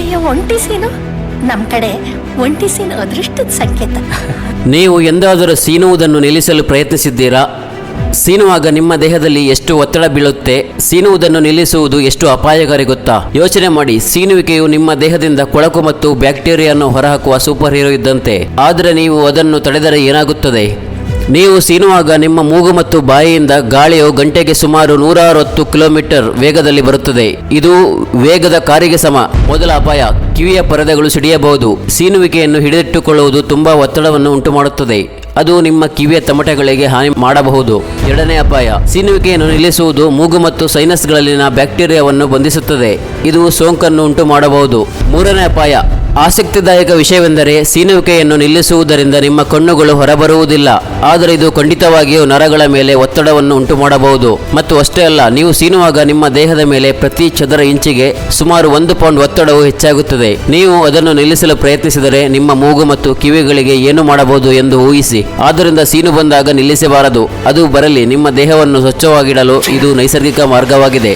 ಅಯ್ಯೋ, ಒಂಟಿ ಸೀನು ನಮ್ಮ ಕಡೆ ಒಂಟಿ ಸೀನು ಅದೃಷ್ಟದ ಸಂಕೇತ. ನೀವು ಎಂದಾದರೂ ಸೀನುವುದನ್ನು ನಿಲ್ಲಿಸಲು ಪ್ರಯತ್ನಿಸಿದ್ದೀರಾ? ಸೀನುವಾಗ ನಿಮ್ಮ ದೇಹದಲ್ಲಿ ಎಷ್ಟು ಒತ್ತಡ ಬೀಳುತ್ತೆ, ಸೀನುವುದನ್ನು ನಿಲ್ಲಿಸುವುದು ಎಷ್ಟು ಅಪಾಯಕಾರಿ ಗೊತ್ತಾ? ಯೋಚನೆ ಮಾಡಿ, ಸೀನುವಿಕೆಯು ನಿಮ್ಮ ದೇಹದಿಂದ ಕೊಳಕು ಮತ್ತು ಬ್ಯಾಕ್ಟೀರಿಯಾವನ್ನು ಹೊರಹಾಕುವ ಸೂಪರ್ ಹೀರೋ ಇದ್ದಂತೆ. ಆದರೆ ನೀವು ಅದನ್ನು ತಡೆದರೆ ಏನಾಗುತ್ತದೆ? ನೀವು ಸೀನುವಾಗ ನಿಮ್ಮ ಮೂಗು ಮತ್ತು ಬಾಯಿಯಿಂದ ಗಾಳಿಯು ಗಂಟೆಗೆ ಸುಮಾರು 160 ಕಿಲೋಮೀಟರ್ ವೇಗದಲ್ಲಿ ಬರುತ್ತದೆ. ಇದು ವೇಗದ ಕಾರಿಗೆ ಸಮ. ಮೊದಲ ಅಪಾಯ, ಕಿವಿಯ ಪರದೆಗಳು ಸಿಡಿಯಬಹುದು. ಸೀನುವಿಕೆಯನ್ನು ಹಿಡಿದಿಟ್ಟುಕೊಳ್ಳುವುದು ತುಂಬಾ ಒತ್ತಡವನ್ನು ಉಂಟುಮಾಡುತ್ತದೆ. ಅದು ನಿಮ್ಮ ಕಿವಿಯ ತಮಟೆಗಳಿಗೆ ಹಾನಿ ಮಾಡಬಹುದು. ಎರಡನೇ ಅಪಾಯ, ಸೀನುವಿಕೆಯನ್ನು ನಿಲ್ಲಿಸುವುದು ಮೂಗು ಮತ್ತು ಸೈನಸ್ಗಳಲ್ಲಿನ ಬ್ಯಾಕ್ಟೀರಿಯಾವನ್ನು ಬಂಧಿಸುತ್ತದೆ. ಇದು ಸೋಂಕನ್ನು ಉಂಟು ಮಾಡಬಹುದು. ಮೂರನೇ ಅಪಾಯ, ಆಸಕ್ತಿದಾಯಕ ವಿಷಯವೆಂದರೆ ಸೀನುವಿಕೆಯನ್ನು ನಿಲ್ಲಿಸುವುದರಿಂದ ನಿಮ್ಮ ಕಣ್ಣುಗಳು ಹೊರಬರುವುದಿಲ್ಲ. ಆದರೆ ಇದು ಖಂಡಿತವಾಗಿಯೂ ನರಗಳ ಮೇಲೆ ಒತ್ತಡವನ್ನು ಉಂಟು ಮಾಡಬಹುದು. ಮತ್ತು ಅಷ್ಟೇ ಅಲ್ಲ, ನೀವು ಸೀನುವಾಗ ನಿಮ್ಮ ದೇಹದ ಮೇಲೆ ಪ್ರತಿ ಚದರ ಇಂಚಿಗೆ ಸುಮಾರು 1 ಪೌಂಡ್ ಒತ್ತಡವು ಹೆಚ್ಚಾಗುತ್ತದೆ. ನೀವು ಅದನ್ನು ನಿಲ್ಲಿಸಲು ಪ್ರಯತ್ನಿಸಿದರೆ ನಿಮ್ಮ ಮೂಗು ಮತ್ತು ಕಿವಿಗಳಿಗೆ ಏನು ಮಾಡಬಹುದು ಎಂದು ಊಹಿಸಿ. ಆದ್ದರಿಂದ ಸೀನು ಬಂದಾಗ ನಿಲ್ಲಿಸಬಾರದು. ಅದು ಬರಲಿ, ನಿಮ್ಮ ದೇಹವನ್ನು ಸ್ವಚ್ಛವಾಗಿಡಲು ಇದು ನೈಸರ್ಗಿಕ ಮಾರ್ಗವಾಗಿದೆ.